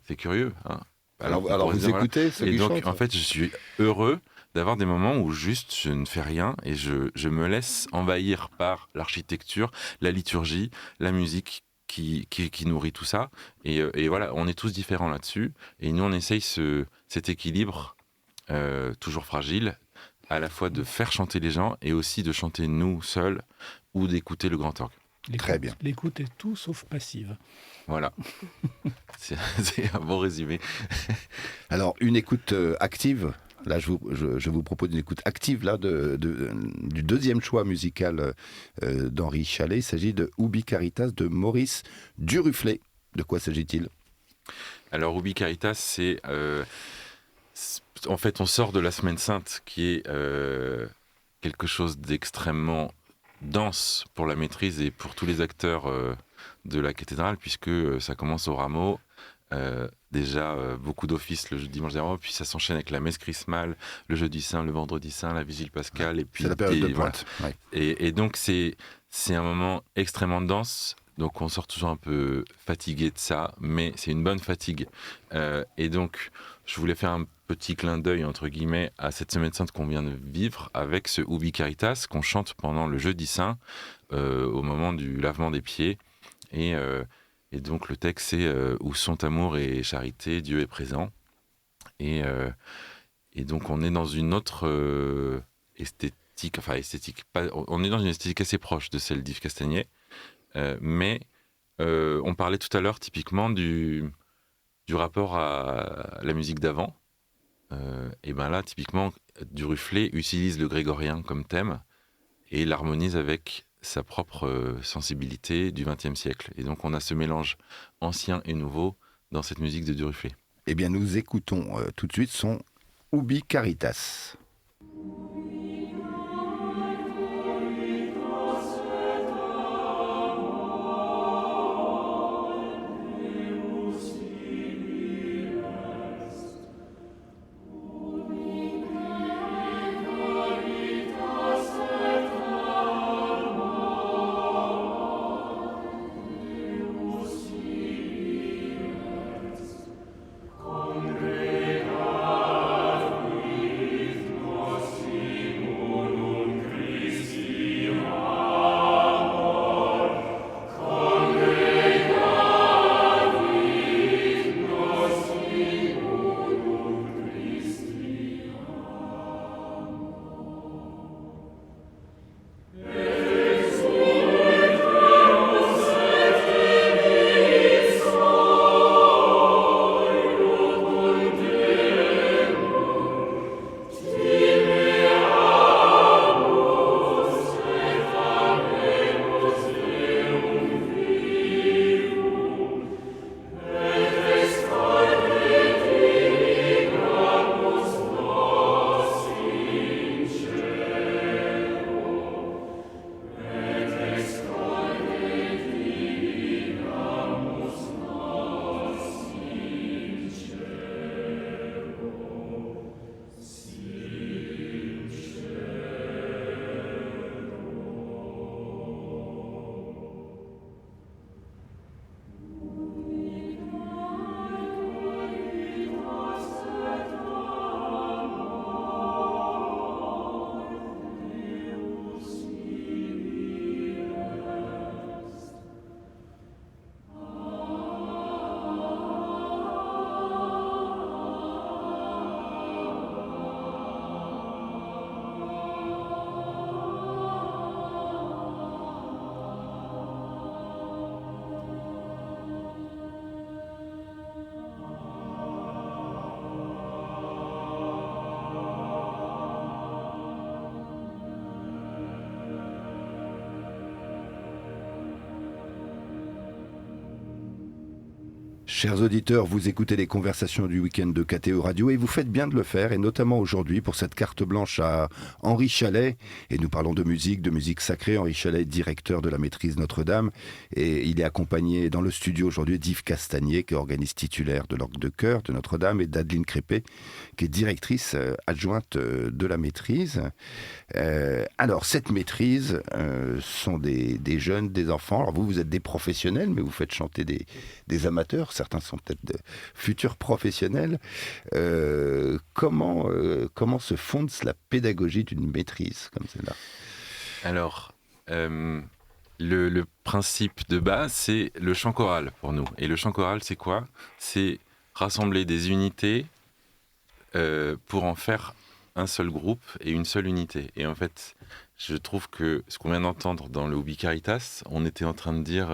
C'est curieux. Hein. Alors vous écoutez ceux qui chantent. Et donc, en fait, je suis heureux d'avoir des moments où juste je ne fais rien et je me laisse envahir par l'architecture, la liturgie, la musique qui nourrit tout ça. Et voilà, on est tous différents là-dessus. Et nous, on essaye cet équilibre toujours fragile, à la fois de faire chanter les gens et aussi de chanter nous seuls ou d'écouter le grand orgue. Très bien. L'écoute est tout sauf passive. Voilà, c'est un bon résumé. Alors, une écoute active, là je vous propose une écoute active là, du deuxième choix musical d'Henri Chalet. Il s'agit de Ubi Caritas de Maurice Duruflé. De quoi s'agit-il? Alors, Ubi Caritas, c'est... en fait, on sort de la Semaine Sainte, qui est quelque chose d'extrêmement dense pour la maîtrise et pour tous les acteurs de la cathédrale, puisque ça commence au rameau, déjà beaucoup d'offices le dimanche des rameaux, puis ça s'enchaîne avec la messe chrismale, le jeudi saint, le vendredi saint, la vigile pascale, et puis c'est la période de pointe. Voilà. Ouais. Et donc c'est un moment extrêmement dense, donc on sort toujours un peu fatigué de ça, mais c'est une bonne fatigue. Et donc je voulais faire un petit clin d'œil entre guillemets à cette semaine sainte qu'on vient de vivre avec ce Ubi Caritas qu'on chante pendant le jeudi saint au moment du lavement des pieds. Et donc le texte c'est où sont amour et charité, Dieu est présent. Et donc on est dans une autre esthétique, on est dans une esthétique assez proche de celle d'Yves Castagnet, mais on parlait tout à l'heure typiquement du rapport à la musique d'avant. Et ben là typiquement Duruflé utilise le grégorien comme thème et l'harmonise avec sa propre sensibilité du XXe siècle. Et donc on a ce mélange ancien et nouveau dans cette musique de Duruflé. Eh bien nous écoutons tout de suite son Ubi Caritas. Congregat, Chers auditeurs, vous écoutez les conversations du week-end de KTO Radio et vous faites bien de le faire, et notamment aujourd'hui pour cette carte blanche à Henri Chalet. Et nous parlons de musique sacrée. Henri Chalet, directeur de la Maîtrise Notre-Dame, et il est accompagné dans le studio aujourd'hui d'Yves Castagnier, qui est organiste titulaire de l'orgue de chœur de Notre-Dame, et d'Adeline Crépé, qui est directrice adjointe de la Maîtrise. Alors, cette Maîtrise sont des jeunes, des enfants. Alors vous êtes des professionnels, mais vous faites chanter des amateurs. Certains sont peut-être de futurs professionnels. Comment se fonde la pédagogie d'une maîtrise comme celle-là ? Alors, le principe de base, c'est le chant choral pour nous. Et le chant choral, c'est quoi ? C'est rassembler des unités pour en faire un seul groupe et une seule unité. Et en fait, je trouve que ce qu'on vient d'entendre dans le Ubi Caritas, on était en train de dire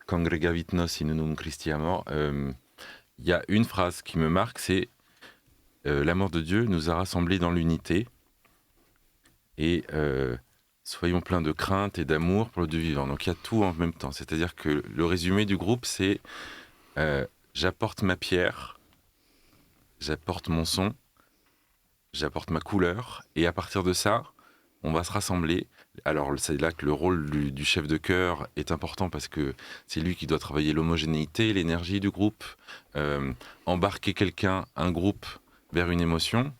Congregavit nos in unum Christi amor. Il y a une phrase qui me marque, c'est l'amour de Dieu nous a rassemblés dans l'unité et soyons pleins de crainte et d'amour pour le Dieu vivant. Donc il y a tout en même temps. C'est-à-dire que le résumé du groupe, c'est j'apporte ma pierre, j'apporte mon son, j'apporte ma couleur, et à partir de ça, on va se rassembler. Alors c'est là que le rôle du chef de chœur est important, parce que c'est lui qui doit travailler l'homogénéité, l'énergie du groupe, embarquer un groupe vers une émotion.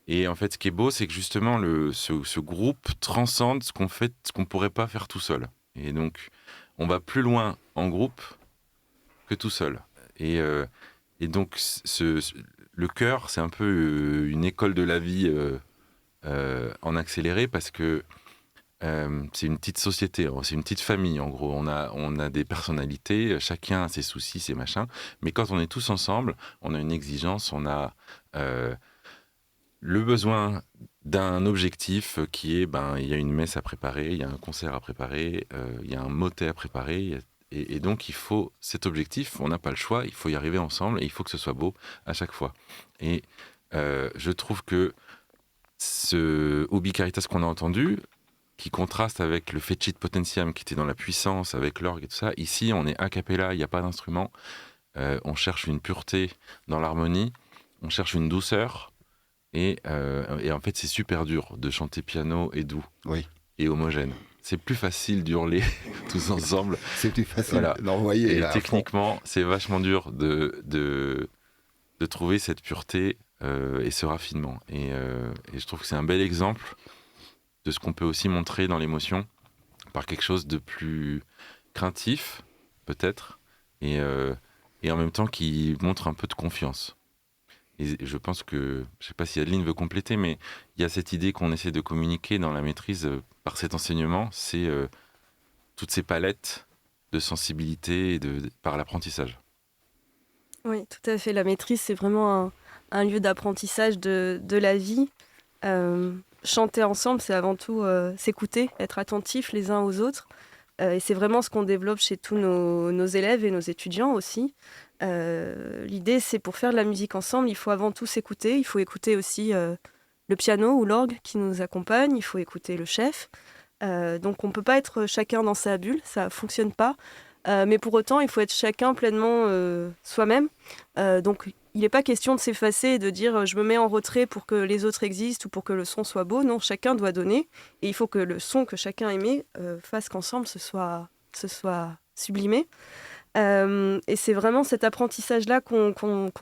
Et en fait, ce qui est beau, c'est que justement, ce groupe transcende ce qu'on pourrait pas faire tout seul. Et donc, on va plus loin en groupe que tout seul. Et donc, le chœur, c'est un peu une école de la vie en accéléré, parce que c'est une petite société, c'est une petite famille en gros. On a des personnalités, chacun a ses soucis, ses machins, mais quand on est tous ensemble, on a une exigence, on a le besoin d'un objectif qui est, il y a une messe à préparer, il y a un concert à préparer, il y a un motet à préparer, et donc il faut cet objectif, on n'a pas le choix, il faut y arriver ensemble, et il faut que ce soit beau à chaque fois. Et je trouve que ce Ubi Caritas qu'on a entendu, qui contraste avec le Fecit Potentiam qui était dans la puissance, avec l'orgue et tout ça, ici on est a cappella, il n'y a pas d'instrument, on cherche une pureté dans l'harmonie, on cherche une douceur, et en fait c'est super dur de chanter piano et doux, oui, et homogène. C'est plus facile d'hurler tous ensemble. C'est plus facile d'envoyer. Et techniquement, c'est vachement dur de trouver cette pureté et ce raffinement. Et je trouve que c'est un bel exemple de ce qu'on peut aussi montrer dans l'émotion, par quelque chose de plus craintif, peut-être, et en même temps qui montre un peu de confiance. Et je pense que, je ne sais pas si Adeline veut compléter, mais il y a cette idée qu'on essaie de communiquer dans la maîtrise par cet enseignement, c'est toutes ces palettes de sensibilité par l'apprentissage. Oui, tout à fait. La maîtrise, c'est vraiment un lieu d'apprentissage de la vie. Chanter ensemble, c'est avant tout s'écouter, être attentifs les uns aux autres. Et c'est vraiment ce qu'on développe chez tous nos élèves et nos étudiants aussi. L'idée, c'est pour faire de la musique ensemble, il faut avant tout s'écouter. Il faut écouter aussi le piano ou l'orgue qui nous accompagne. Il faut écouter le chef. Donc on ne peut pas être chacun dans sa bulle, ça ne fonctionne pas. Mais pour autant, il faut être chacun pleinement soi-même. Donc il n'est pas question de s'effacer et de dire je me mets en retrait pour que les autres existent ou pour que le son soit beau. Non, chacun doit donner. Et il faut que le son que chacun émet fasse qu'ensemble ce soit sublimé. Et c'est vraiment cet apprentissage-là qu'on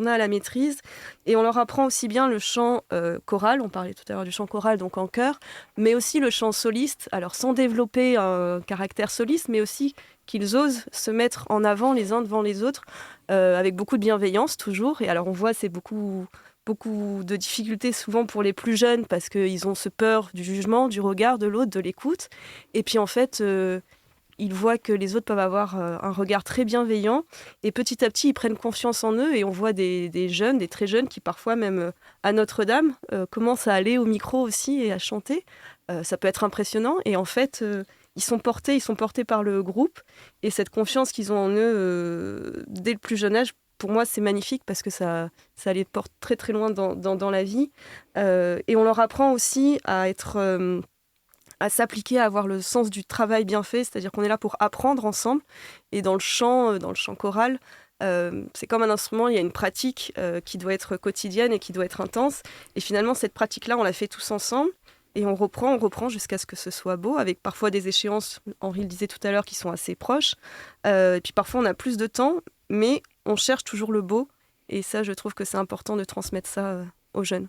a à la maîtrise. Et on leur apprend aussi bien le chant choral, on parlait tout à l'heure du chant choral, donc en chœur, mais aussi le chant soliste, alors sans développer un caractère soliste, mais aussi qu'ils osent se mettre en avant les uns devant les autres, avec beaucoup de bienveillance toujours. Et alors on voit, c'est beaucoup de difficultés souvent pour les plus jeunes, parce qu'ils ont ce peur du jugement, du regard de l'autre, de l'écoute. Et puis en fait... ils voient que les autres peuvent avoir un regard très bienveillant, et petit à petit ils prennent confiance en eux, et on voit des jeunes, des très jeunes qui parfois même à Notre-Dame commencent à aller au micro aussi et à chanter. Ça peut être impressionnant, et en fait ils sont portés par le groupe, et cette confiance qu'ils ont en eux dès le plus jeune âge, pour moi c'est magnifique, parce que ça les porte très très loin dans la vie. Et on leur apprend aussi à être... à s'appliquer, à avoir le sens du travail bien fait, c'est-à-dire qu'on est là pour apprendre ensemble. Et dans le chant choral, c'est comme un instrument, il y a une pratique qui doit être quotidienne et qui doit être intense. Et finalement, cette pratique-là, on la fait tous ensemble. Et on reprend jusqu'à ce que ce soit beau, avec parfois des échéances, Henri le disait tout à l'heure, qui sont assez proches. Et puis parfois, on a plus de temps, mais on cherche toujours le beau. Et ça, je trouve que c'est important de transmettre ça aux jeunes.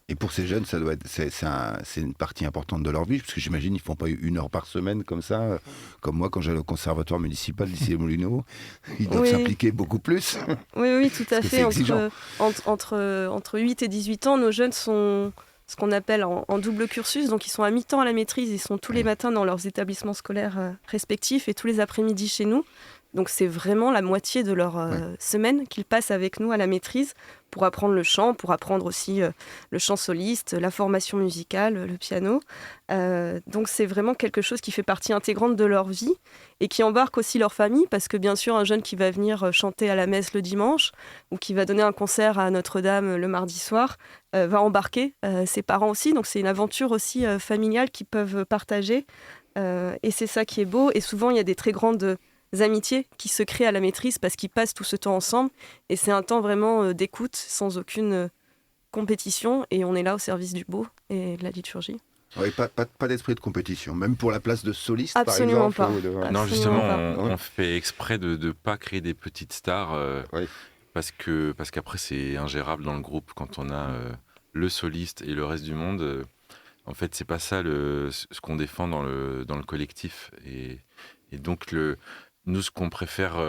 Et pour ces jeunes, ça doit être, c'est une partie importante de leur vie, parce que j'imagine qu'ils ne font pas 1 heure par semaine comme ça, comme moi quand j'allais au conservatoire municipal d'ici les Moulineaux. Ils doivent s'impliquer beaucoup plus. Oui, tout à fait. Entre 8 et 18 ans, nos jeunes sont ce qu'on appelle en double cursus, donc ils sont à mi-temps à la maîtrise, ils sont tous les matins dans leurs établissements scolaires respectifs et tous les après-midi chez nous. Donc c'est vraiment la moitié de leur semaine qu'ils passent avec nous à la maîtrise pour apprendre le chant, pour apprendre aussi le chant soliste, la formation musicale, le piano. Donc c'est vraiment quelque chose qui fait partie intégrante de leur vie et qui embarque aussi leur famille, parce que bien sûr un jeune qui va venir chanter à la messe le dimanche ou qui va donner un concert à Notre-Dame le mardi soir va embarquer ses parents aussi. Donc c'est une aventure aussi familiale qu'ils peuvent partager et c'est ça qui est beau. Et souvent il y a des très grandes amitiés qui se créent à la maîtrise parce qu'ils passent tout ce temps ensemble et c'est un temps vraiment d'écoute sans aucune compétition et on est là au service du beau et de la liturgie. Oui, pas d'esprit de compétition, même pour la place de soliste Absolument par exemple. Pas. Non, justement, pas. on fait exprès de ne pas créer des petites stars parce qu'après c'est ingérable dans le groupe quand on a le soliste et le reste du monde. En fait, c'est pas ça ce qu'on défend dans le collectif et donc nous, ce qu'on préfère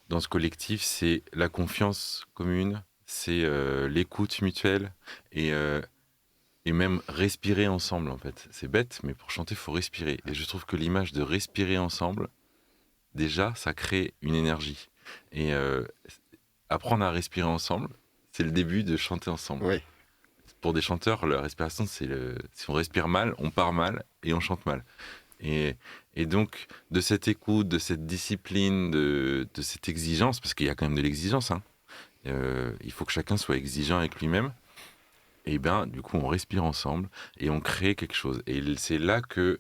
dans ce collectif, c'est la confiance commune, c'est l'écoute mutuelle et même respirer ensemble, en fait. C'est bête, mais pour chanter, il faut respirer. Et je trouve que l'image de respirer ensemble, déjà, ça crée une énergie. Et apprendre à respirer ensemble, c'est le début de chanter ensemble. Oui. Pour des chanteurs, la respiration, si on respire mal, on part mal et on chante mal. Et donc, de cette écoute, de cette discipline, de cette exigence, parce qu'il y a quand même de l'exigence, il faut que chacun soit exigeant avec lui-même, et bien, du coup, on respire ensemble et on crée quelque chose. Et c'est là que,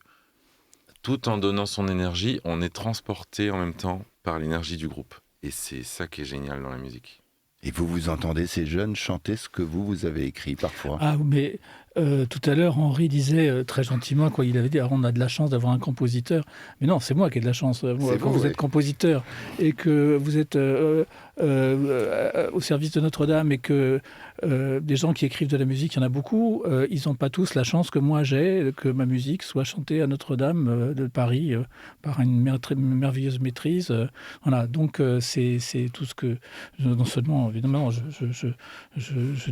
tout en donnant son énergie, on est transporté en même temps par l'énergie du groupe. Et c'est ça qui est génial dans la musique. Et vous entendez ces jeunes chanter ce que vous avez écrit parfois. Ah, mais tout à l'heure, Henri disait très gentiment, il avait dit on a de la chance d'avoir un compositeur. Mais non, c'est moi qui ai de la chance. Quand vous êtes compositeur et que vous êtes au service de Notre-Dame et que des gens qui écrivent de la musique, il y en a beaucoup, ils n'ont pas tous la chance que moi j'ai, que ma musique soit chantée à Notre-Dame de Paris par une merveilleuse maîtrise. Voilà, donc c'est tout ce que... Non seulement, évidemment, je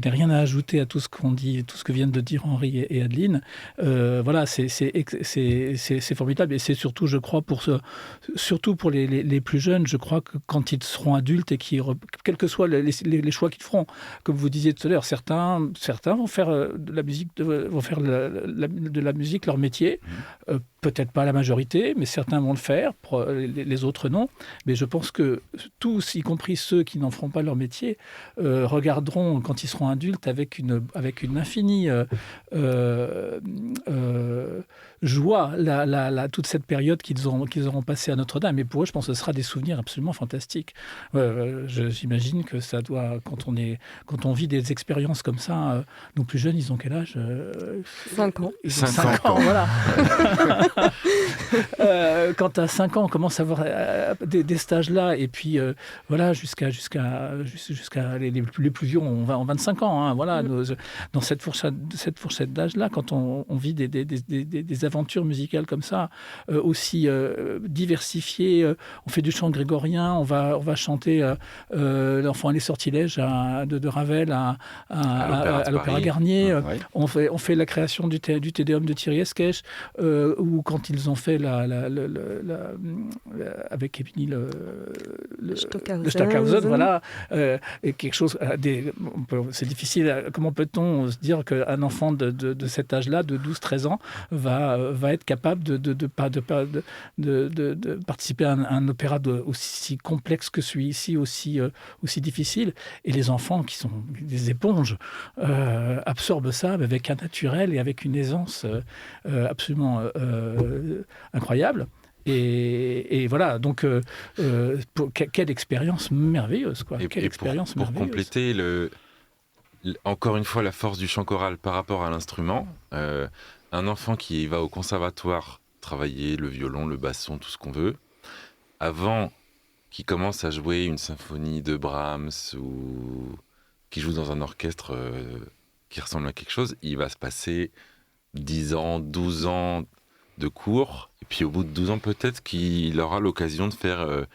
n'ai rien à ajouter à tout ce qu'on dit, tout ce que viennent de dire Henri et Adeline. Voilà, c'est formidable et c'est surtout, je crois, surtout pour les plus jeunes, je crois que quand ils seront adultes et quels que soient les choix qu'ils feront, comme vous disiez tout à l'heure, certains vont faire de la musique, de la musique leur métier. Peut-être pas la majorité, mais certains vont le faire, les autres non. Mais je pense que tous, y compris ceux qui n'en feront pas leur métier, regarderont quand ils seront adultes avec une infinie joie toute cette période qu'ils auront passée à Notre-Dame. Et pour eux, je pense que ce sera des souvenirs absolument fantastiques. J'imagine que ça doit, quand on vit des expériences comme ça, nos plus jeunes, ils ont quel âge 5 ans. Ils ont 5 ans, voilà. Quand à 5 ans, on commence à avoir des stages-là, et puis voilà, jusqu'à les plus vieux, on va en 25 ans. Voilà, dans cette fourchette d'âge-là, quand on vit des aventures musicales comme ça, aussi diversifiées, on fait du chant grégorien, on va chanter L'Enfant et les sortilèges de Ravel à l'Opéra Garnier. On fait la création du Te Deum de Thierry Esquèche, ou quand ils ont fait avec Epini le Stockhausen, voilà, et quelque chose. C'est difficile. Comment peut-on se dire qu'un enfant de cet âge-là, de 12-13 ans, va être capable de participer à un opéra aussi complexe que celui-ci, aussi difficile. Et les enfants, qui sont des éponges, absorbent ça avec un naturel et avec une aisance absolument incroyable. Et voilà, donc quelle expérience merveilleuse, quoi. Quelle expérience pour merveilleuse. compléter encore une fois la force du chant choral par rapport à l'instrument, un enfant qui va au conservatoire travailler le violon, le basson, tout ce qu'on veut, avant qu'il commence à jouer une symphonie de Brahms ou qui joue dans un orchestre qui ressemble à quelque chose, il va se passer 10 ans, 12 ans de cours, et puis au bout de 12 ans peut-être qu'il aura l'occasion de faire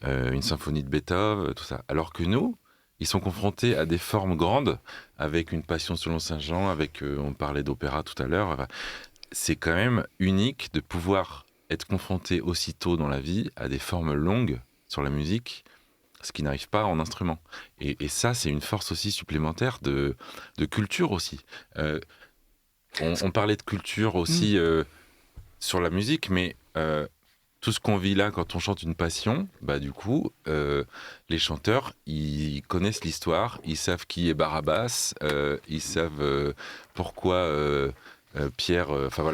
une symphonie de Beethoven, tout ça. Alors que nous, ils sont confrontés à des formes grandes, avec une passion selon Saint-Jean, on parlait d'opéra tout à l'heure. C'est quand même unique de pouvoir être confronté aussitôt dans la vie à des formes longues sur la musique, ce qui n'arrive pas en instrument. Et ça, c'est une force aussi supplémentaire de culture aussi. On parlait de culture aussi sur la musique, mais tout ce qu'on vit là quand on chante une passion, du coup, les chanteurs, ils connaissent l'histoire, ils savent qui est Barabbas, ils savent pourquoi Pierre,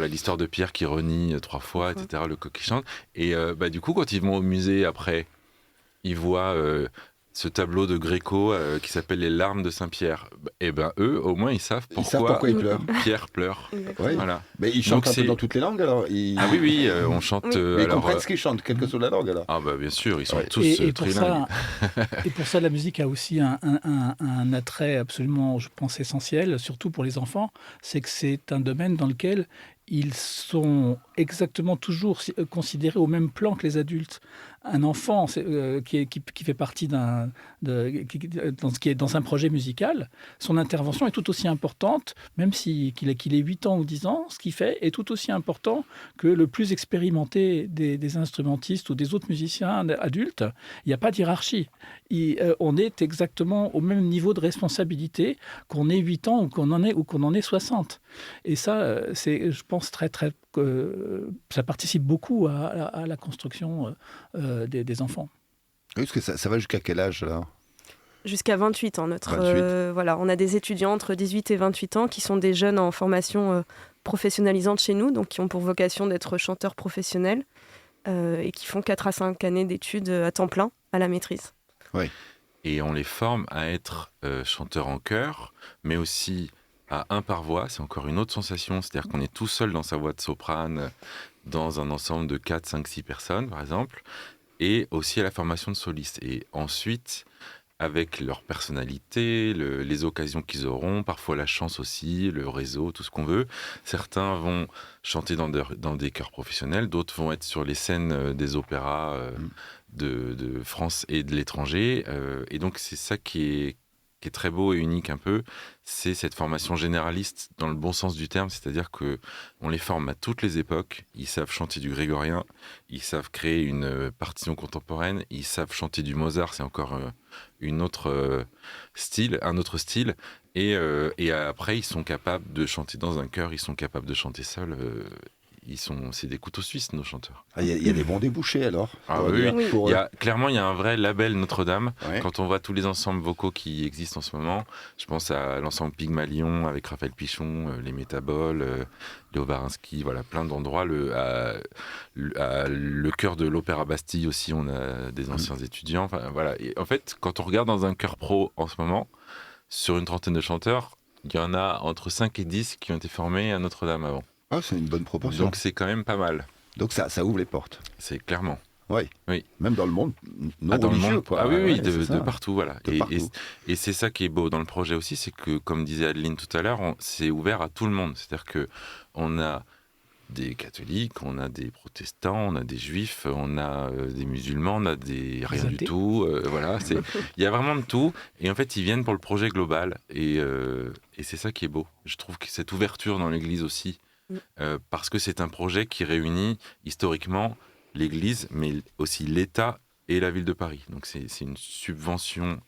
l'histoire de Pierre qui renie 3 fois, etc., le coq qui chante. Et du coup, quand ils vont au musée après, ils voient ce tableau de Gréco qui s'appelle Les larmes de Saint-Pierre. Et eux, au moins, ils savent pourquoi ils pleurent. Pierre pleure. Oui. Voilà. Mais ils chantent un peu dans toutes les langues alors. Ah oui, on chante. Mais ils comprennent ce qu'ils chantent, quelle que soit la langue alors. Ah bien sûr, ils sont tous trilingues. Et pour ça, la musique a aussi un attrait absolument, je pense, essentiel, surtout pour les enfants, c'est que c'est un domaine dans lequel ils sont exactement toujours considérés au même plan que les adultes. Un enfant qui fait partie qui est dans un projet musical, son intervention est tout aussi importante, même qu'il ait 8 ans ou 10 ans, ce qu'il fait est tout aussi important que le plus expérimenté des instrumentistes ou des autres musiciens adultes. Il n'y a pas de hiérarchie. On est exactement au même niveau de responsabilité qu'on ait 8 ans ou qu'on en ait 60. Et ça, c'est, je pense, ça participe beaucoup à la construction des enfants. Oui, parce que ça va jusqu'à quel âge alors ? Jusqu'à 28 ans. On a des étudiants entre 18 et 28 ans qui sont des jeunes en formation professionnalisante chez nous, donc qui ont pour vocation d'être chanteurs professionnels et qui font 4 à 5 années d'études à temps plein à la maîtrise. Oui. Et on les forme à être chanteurs en chœur, mais aussi à un par voix. C'est encore une autre sensation, c'est-à-dire qu'on est tout seul dans sa voix de soprane, dans un ensemble de 4, 5, 6 personnes, par exemple, et aussi à la formation de solistes. Et ensuite, avec leur personnalité, les occasions qu'ils auront, parfois la chance aussi, le réseau, tout ce qu'on veut, certains vont chanter dans des chœurs professionnels, d'autres vont être sur les scènes des opéras de France et de l'étranger. Et donc, c'est ça qui est très beau et unique un peu, c'est cette formation généraliste dans le bon sens du terme, c'est-à-dire qu'on les forme à toutes les époques, ils savent chanter du grégorien, ils savent créer une partition contemporaine, ils savent chanter du Mozart, c'est encore un autre style, et après ils sont capables de chanter dans un chœur, ils sont capables de chanter seuls, c'est des couteaux suisses, nos chanteurs. Il y a des bons débouchés alors. Oui. Clairement, il y a un vrai label Notre-Dame. Ouais. Quand on voit tous les ensembles vocaux qui existent en ce moment, je pense à l'ensemble Pygmalion avec Raphaël Pichon, les Métaboles, Léo Barinski, voilà, plein d'endroits. Le chœur de l'Opéra Bastille aussi, on a des anciens étudiants. Enfin, voilà. Et en fait, quand on regarde dans un chœur pro en ce moment, sur une trentaine de chanteurs, il y en a entre 5 et 10 qui ont été formés à Notre-Dame avant. Ah, c'est une bonne proportion. Donc c'est quand même pas mal. Donc ça ouvre les portes. C'est clairement. Oui. Même dans le monde non religieux, religieux, quoi. Ah oui, de partout, voilà. Partout. Et c'est ça qui est beau dans le projet aussi, c'est que, comme disait Adeline tout à l'heure, c'est ouvert à tout le monde. C'est-à-dire que on a des catholiques, on a des protestants, on a des juifs, on a des musulmans, on a des rien du tout. Voilà, il y a vraiment de tout. Et en fait, ils viennent pour le projet global. Et c'est ça qui est beau. Je trouve que cette ouverture dans l'Église aussi, parce que c'est un projet qui réunit historiquement l'Église, mais aussi l'État et la ville de Paris. Donc c'est une subvention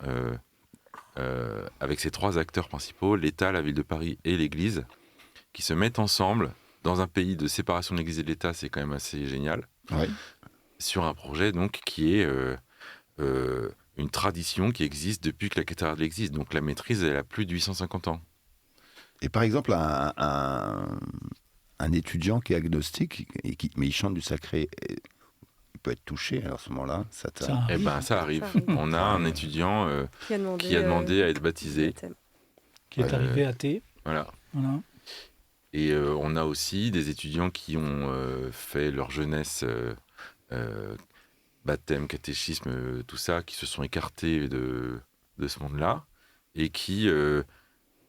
avec ces 3 acteurs principaux, l'État, la ville de Paris et l'Église, qui se mettent ensemble dans un pays de séparation de l'Église et de l'État. C'est quand même assez génial. Oui. Sur un projet donc qui est une tradition qui existe depuis que la cathédrale existe. Donc la maîtrise, elle a plus de 850 ans. Et par exemple, un étudiant qui est agnostique, mais il chante du sacré, peut être touché alors, à ce moment-là. Ça Eh arrive. ben, ça arrive. Ça arrive. On a un étudiant Qui a demandé, qui a demandé à être baptisé. baptême. Qui est arrivé athée. Voilà. Voilà. Et on a aussi des étudiants qui ont fait leur jeunesse, baptême, catéchisme, tout ça, qui se sont écartés de ce monde-là et qui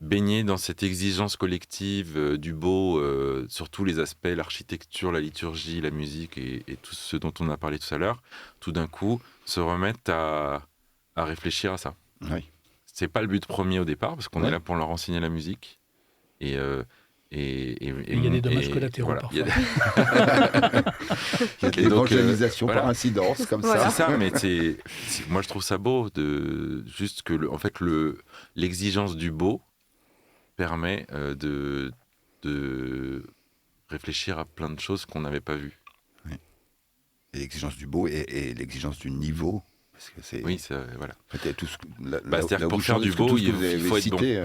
baignaient dans cette exigence collective du beau sur tous les aspects, l'architecture, la liturgie, la musique et tout ce dont on a parlé tout à l'heure, tout d'un coup se remettent à réfléchir à ça. Oui. C'est pas le but premier au départ, parce qu'on Ouais. est là pour leur enseigner la musique. Et il y a des dommages collatéraux voilà, parfois. il y a des- Il y a de Et donc, l'évangélisation voilà. par incidence, comme Voilà. C'est ça, mais moi je trouve ça beau juste que en fait l'exigence du beau permet de réfléchir à plein de choses qu'on n'avait pas vues. Et l'exigence du beau et l'exigence du niveau. Parce que c'est Oui, voilà. peut-être tout ce que, c'est-à-dire que où pour je faire change du tout beau, ce que vous il avez faut être cité,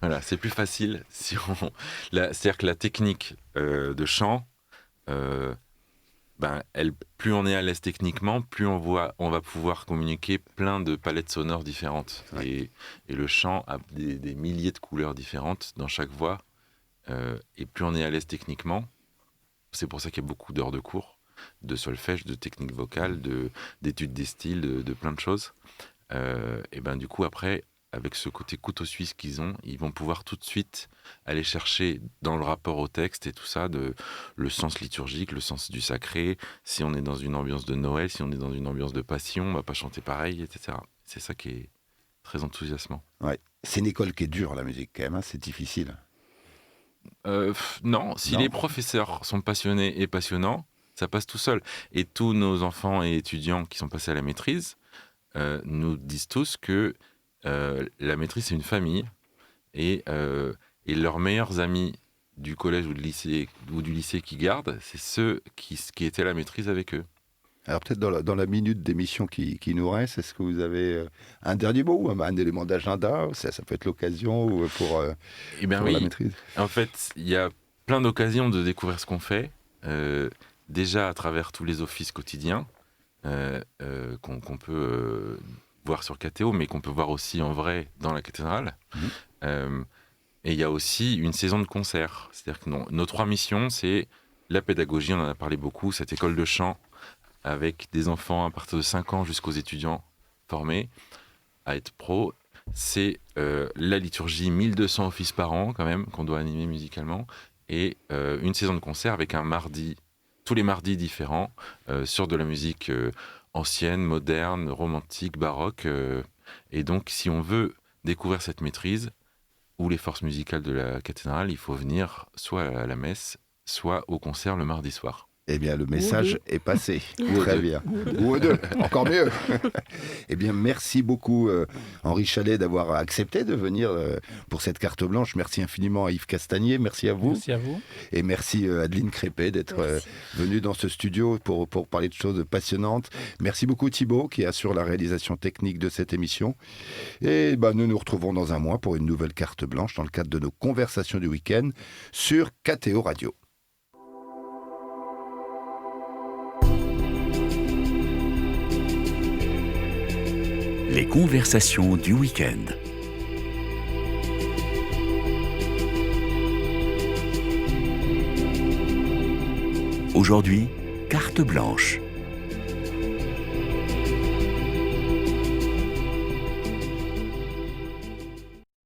Voilà, c'est plus facile si c'est-à-dire que la technique de chant, plus on est à l'aise techniquement, plus on va pouvoir communiquer plein de palettes sonores différentes. Ouais. Et le chant a des milliers de couleurs différentes dans chaque voix. Et plus on est à l'aise techniquement, c'est pour ça qu'il y a beaucoup d'heures de cours, de solfège, de technique vocale, d'études des styles, de plein de choses. Et ben du coup après, avec ce côté couteau suisse qu'ils ont, ils vont pouvoir tout de suite aller chercher dans le rapport au texte et tout ça, le sens liturgique, le sens du sacré. Si on est dans une ambiance de Noël, si on est dans une ambiance de passion, on va pas chanter pareil, etc. C'est ça qui est très enthousiasmant. ouais. C'est une école qui est dure, la musique, quand même. Hein, c'est difficile. Non, si Non. les professeurs sont passionnés et passionnants, ça passe tout seul. Et tous nos enfants et étudiants qui sont passés à la maîtrise nous disent tous que la maîtrise, c'est une famille. Et leurs meilleurs amis du collège ou du lycée qui gardent, c'est ceux qui étaient à la maîtrise avec eux. Alors peut-être dans la minute d'émission qui nous reste, est-ce que vous avez un dernier mot ou un élément d'agenda? Ça peut être l'occasion pour Eh bien la oui, maîtrise. en fait, il y a plein d'occasions de découvrir ce qu'on fait. Déjà à travers tous les offices quotidiens qu'on peut voir sur KTO, mais qu'on peut voir aussi en vrai dans la cathédrale. Et il y a aussi une saison de concerts. C'est-à-dire que nos 3 missions, c'est la pédagogie, on en a parlé beaucoup, cette école de chant avec des enfants à partir de 5 ans jusqu'aux étudiants formés à être pro. C'est la liturgie, 1200 offices par an quand même, qu'on doit animer musicalement. Et une saison de concert avec tous les mardis différents, sur de la musique ancienne, moderne, romantique, baroque. Et donc, si on veut découvrir cette maîtrise ou les forces musicales de la cathédrale, il faut venir soit à la messe, soit au concert le mardi soir. Eh bien, le message est passé. Ou aux Très deux. bien. Ou aux deux, encore mieux. Eh bien, merci beaucoup, Henri Chalet, d'avoir accepté de venir pour cette carte blanche. Merci infiniment à Yves Castagnier. Merci à vous. Merci à vous. Et merci Adeline Crépet d'être Merci. venue dans ce studio pour parler de choses passionnantes. Merci beaucoup Thibaut qui assure la réalisation technique de cette émission. Et nous nous retrouvons dans un mois pour une nouvelle carte blanche dans le cadre de nos conversations du week-end sur KTO Radio. Les conversations du week-end. Aujourd'hui, carte blanche.